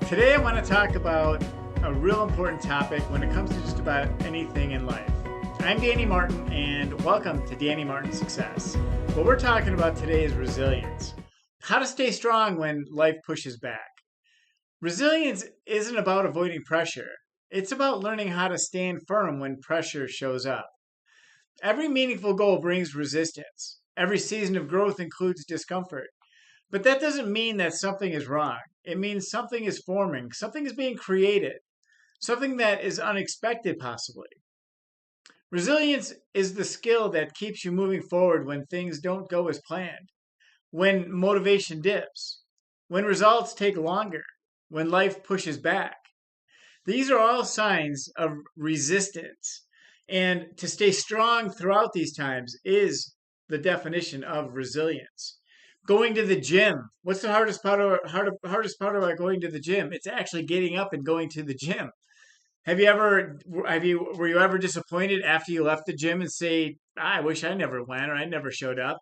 Today I want to talk about a real important topic when it comes to just about anything in life. I'm Danny Martin and welcome to Danny Martin Success. What we're talking about today is resilience. How to stay strong when life pushes back. Resilience isn't about avoiding pressure. It's about learning how to stand firm when pressure shows up. Every meaningful goal brings resistance. Every season of growth includes discomfort. But that doesn't mean that something is wrong. It means something is forming, something is being created, something that is unexpected, possibly. Resilience is the skill that keeps you moving forward when things don't go as planned, when motivation dips, when results take longer, when life pushes back. These are all signs of resistance. And to stay strong throughout these times is the definition of resilience. Going to the gym. What's the hardest part about going to the gym? It's actually getting up and going to the gym. Were you ever disappointed after you left the gym and say, I wish I never went or I never showed up?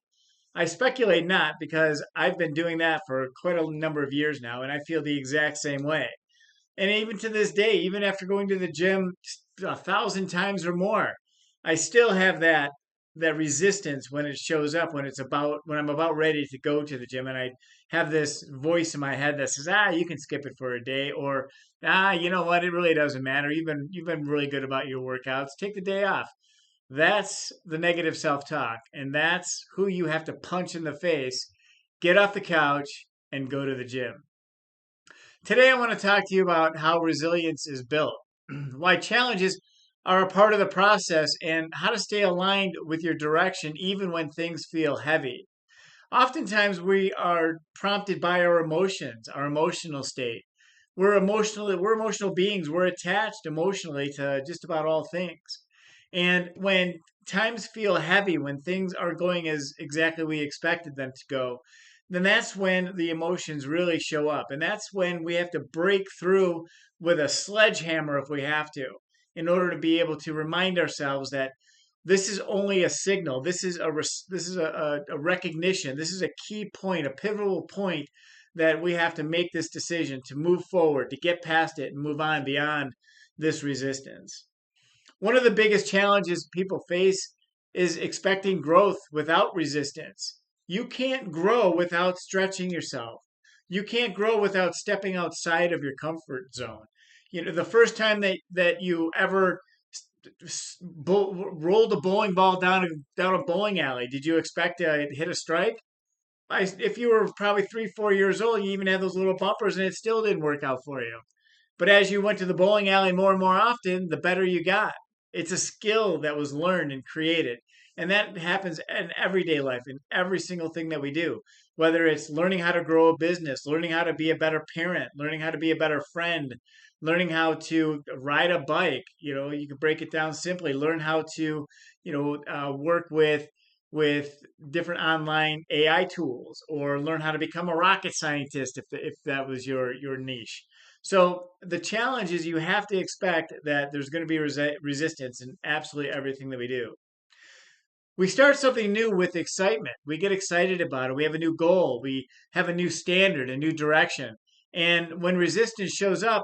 I speculate not because I've been doing that for quite a number of years now and I feel the exact same way. And even to this day, even after going to the gym 1,000 times or more, I still have that resistance when it shows up, when I'm about ready to go to the gym and I have this voice in my head that says, you can skip it for a day, or you know what, it really doesn't matter. You've been really good about your workouts. Take the day off. That's the negative self-talk, and that's who you have to punch in the face, get off the couch, and go to the gym. Today, I want to talk to you about how resilience is built, why challenges are a part of the process, and how to stay aligned with your direction even when things feel heavy. Oftentimes, we are prompted by our emotions, our emotional state. We're emotional beings. We're attached emotionally to just about all things. And when times feel heavy, when things are going as exactly we expected them to go, then that's when the emotions really show up. And that's when we have to break through with a sledgehammer if we have to, in order to be able to remind ourselves that this is only a signal. This is a recognition. This is a key point, a pivotal point that we have to make this decision to move forward, to get past it and move on beyond this resistance. One of the biggest challenges people face is expecting growth without resistance. You can't grow without stretching yourself. You can't grow without stepping outside of your comfort zone. You know, the first time that you ever rolled a bowling ball down a bowling alley, did you expect to hit a strike? If you were probably 3, 4 years old, you even had those little bumpers, and it still didn't work out for you. But as you went to the bowling alley more and more often, the better you got. It's a skill that was learned and created. And that happens in everyday life, in every single thing that we do. Whether it's learning how to grow a business, learning how to be a better parent, learning how to be a better friend, learning how to ride a bike. You know, you can break it down simply. Learn how to, work with different online AI tools, or learn how to become a rocket scientist if that was your niche. So the challenge is you have to expect that there's going to be resistance in absolutely everything that we do. We start something new with excitement. We get excited about it. We have a new goal. We have a new standard, a new direction. And when resistance shows up,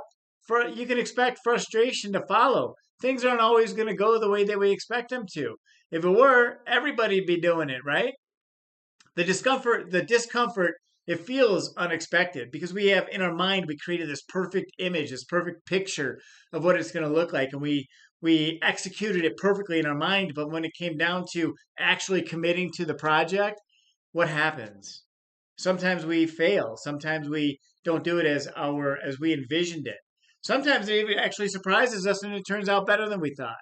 you can expect frustration to follow. Things aren't always going to go the way that we expect them to. If it were, everybody'd be doing it, right? The discomfort, it feels unexpected because we have in our mind, we created this perfect image, this perfect picture of what it's going to look like. And we executed it perfectly in our mind. But when it came down to actually committing to the project, what happens? Sometimes we fail. Sometimes we don't do it as we envisioned it. Sometimes it even actually surprises us and it turns out better than we thought.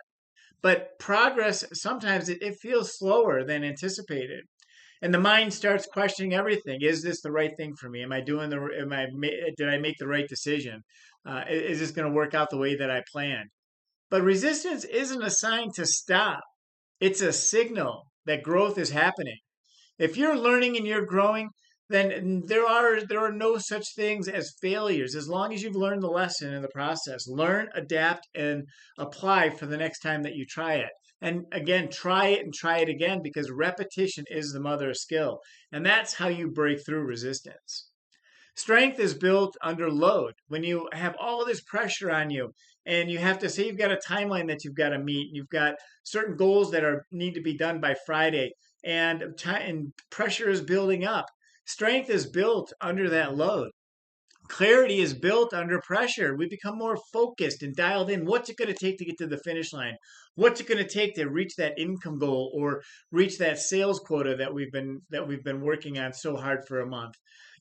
But progress, sometimes it feels slower than anticipated. And the mind starts questioning everything. Is this the right thing for me? Did I make the right decision? Is this going to work out the way that I planned? But resistance isn't a sign to stop. It's a signal that growth is happening. If you're learning and you're growing, then there are no such things as failures as long as you've learned the lesson in the process. Learn, adapt, and apply for the next time that you try it. And again, try it and try it again, because repetition is the mother of skill. And that's how you break through resistance. Strength is built under load. When you have all of this pressure on you and you have to say you've got a timeline that you've got to meet, you've got certain goals that are need to be done by Friday, and pressure is building up. Strength is built under that load. Clarity is built under pressure. We become more focused and dialed in. What's it going to take to get to the finish line? What's it going to take to reach that income goal or reach that sales quota that we've been working on so hard for a month?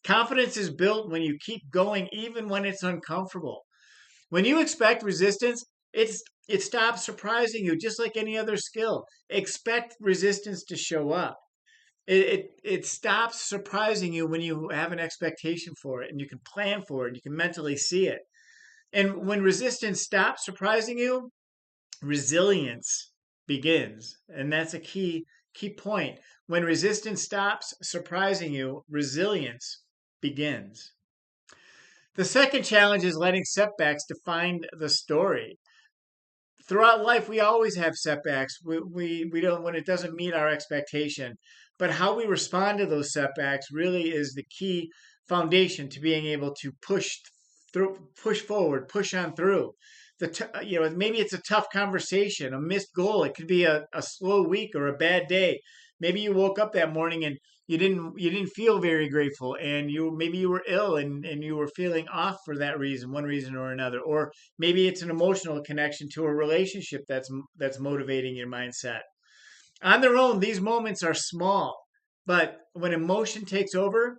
Confidence is built when you keep going even when it's uncomfortable. When you expect resistance, it stops surprising you just like any other skill. Expect resistance to show up. It stops surprising you when you have an expectation for it and you can plan for it, you can mentally see it. And when resistance stops surprising you, resilience begins. And that's a key point. When resistance stops surprising you, resilience begins. The second challenge is letting setbacks define the story. Throughout life, we always have setbacks. We don't when it doesn't meet our expectation. But how we respond to those setbacks really is the key foundation to being able to push forward, push on through. Maybe it's a tough conversation, a missed goal. It could be a slow week or a bad day. Maybe you woke up that morning and you didn't feel very grateful, and maybe you were ill and you were feeling off for that reason, one reason or another. Or maybe it's an emotional connection to a relationship that's motivating your mindset. On their own, these moments are small, but when emotion takes over,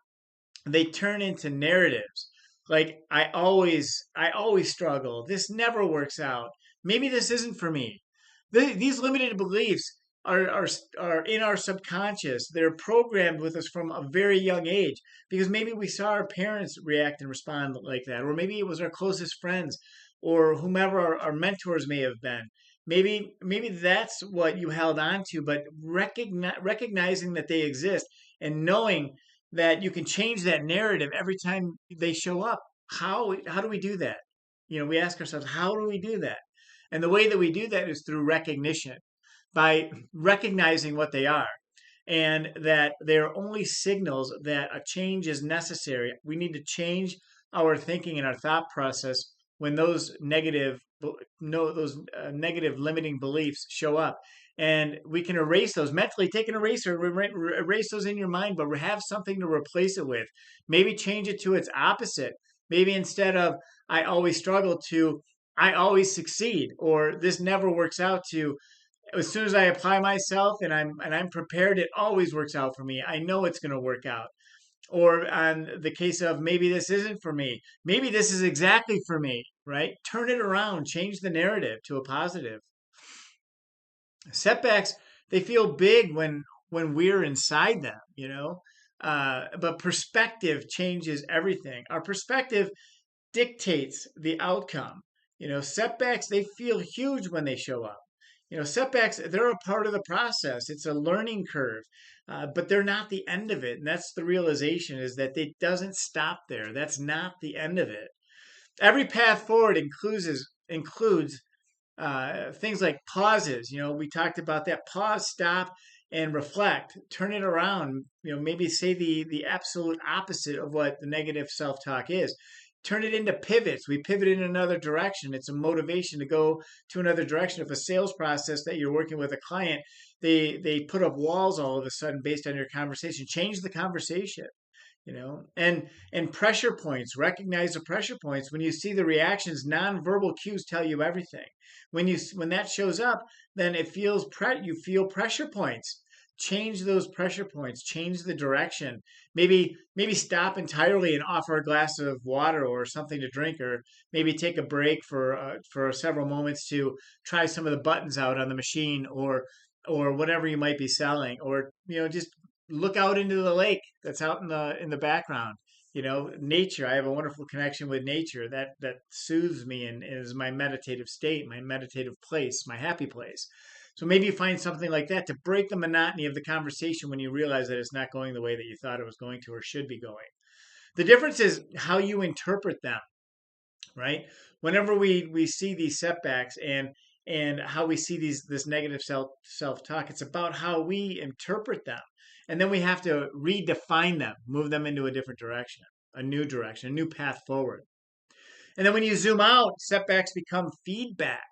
they turn into narratives. Like I always struggle. This never works out. Maybe this isn't for me. These limited beliefs are in our subconscious. They're programmed with us from a very young age because maybe we saw our parents react and respond like that, or maybe it was our closest friends or whomever our mentors may have been. Maybe that's what you held on to, but recognizing that they exist and knowing that you can change that narrative every time they show up. How do we do that? We ask ourselves, how do we do that? And the way that we do that is through recognition, by recognizing what they are and that they're only signals that a change is necessary. We need to change our thinking and our thought process when those negative no those negative limiting beliefs show up, and we can erase those mentally. Take an eraser, erase those in your mind, but have something to replace it with. Maybe change it to its opposite. Maybe instead of I always struggle to I always succeed, or this never works out, to as soon as I apply myself and I'm prepared, it always works out for me. I know it's going to work out. Or on the case of maybe this isn't for me, maybe this is exactly for me, right? Turn it around, change the narrative to a positive. Setbacks, they feel big when we're inside them. But perspective changes everything. Our perspective dictates the outcome. Setbacks, they feel huge when they show up. Setbacks, they're a part of the process. It's a learning curve, but they're not the end of it. And that's the realization, is that it doesn't stop there. That's not the end of it. Every path forward includes things like pauses. We talked about that. Pause, stop, and reflect. Turn it around. Maybe say the absolute opposite of what the negative self-talk is. Turn it into pivots. We pivot in another direction. It's a motivation to go to another direction. If a sales process that you're working with a client, they put up walls all of a sudden based on your conversation, change the conversation. And pressure points. Recognize the pressure points. When you see the reactions, nonverbal cues tell you everything. When that shows up, then you feel pressure points. Change those pressure points. Change the direction. Maybe stop entirely and offer a glass of water or something to drink, or maybe take a break for several moments to try some of the buttons out on the machine, or whatever you might be selling, or just look out into the lake that's out in the background. Nature. I have a wonderful connection with nature that soothes me and is my meditative state, my meditative place, my happy place. So maybe you find something like that to break the monotony of the conversation when you realize that it's not going the way that you thought it was going to or should be going. The difference is how you interpret them, right? Whenever we see these setbacks and how we see this negative self-talk, it's about how we interpret them. And then we have to redefine them, move them into a different direction. a new direction, a new path forward. And then when you zoom out, setbacks become feedback.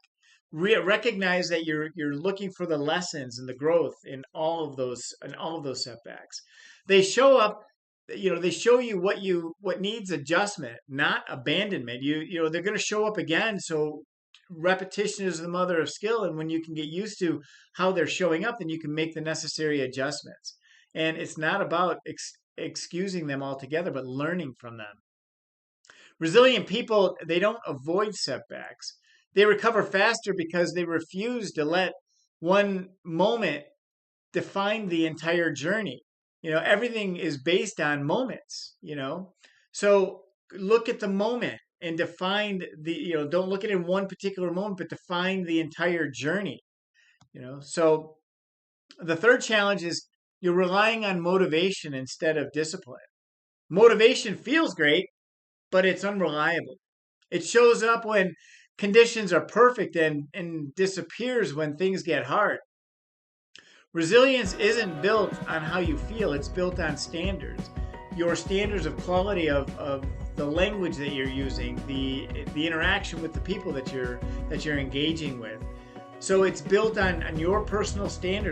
Recognize that you're looking for the lessons and the growth in all of those setbacks. They show up, they show you what needs adjustment, not abandonment. They're going to show up again. So repetition is the mother of skill, and when you can get used to how they're showing up, then you can make the necessary adjustments. And it's not about excusing them altogether, but learning from them. Resilient people, they don't avoid setbacks. They recover faster because they refuse to let one moment define the entire journey. Everything is based on moments. So look at the moment and define don't look at it in one particular moment, but define the entire journey. So the third challenge is you're relying on motivation instead of discipline. Motivation feels great, but it's unreliable. It shows up when conditions are perfect and disappears when things get hard. Resilience isn't built on how you feel, it's built on standards. Your standards of quality of the language that you're using, the interaction with the people that you're engaging with. So it's built on your personal standards.